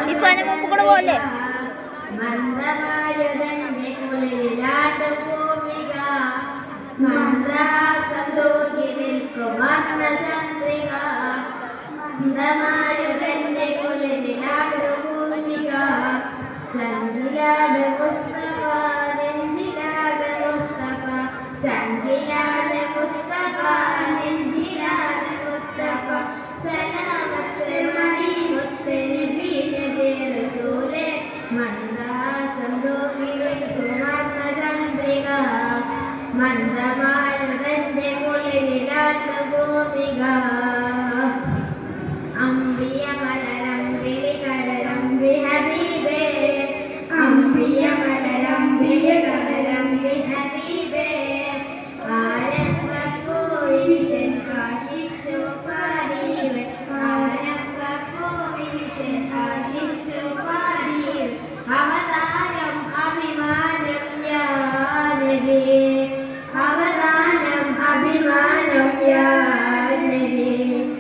ഷിഫാനെ മുമ്പ് കൂടെ പോലെ മന്ദമാരുതന്റെ കുളിരിലാട്ടു ഭൂമിക മന്ദഹാസന്തൂക്കി നിൽക്കും ചന്ദ്രിക മന്ദമാരുതന്റെ കുളിരിലാട്ടു ഭൂമിക ചങ്കിലാട് മുസ്തഫ നെഞ്ചിലാട് മുസ്തഫ ചങ്കിലാട് മുസ്തഫ നെഞ്ചിലാട് മുസ്തഫ സലാമത്ത് മണിമുത്ത് നബി നബി റസൂലേ മന്ദഹാസം തൂകി നിൽക്കുമന്ന ചന്ദ്രിക മന്ദമാരുതന്റെ കുളിരിലാട്ടു ഭൂമിക അമ്പിയ മലരമ്പിളി കരരമ്പി ഹബീബേ അമ്പിയ മലരമ്പിളി കരരമ്പി ഹബീബേ ആരംഭപ്പൂവിനിശൻ കാശിച്ചു പാടിയവൻ ആരംഭപ്പൂവിനിശൻ കാശിച്ചു പാടിയവൻ അവതാരം അഭിമാനം യാ നബി അവതാരം അഭിമാനം യാ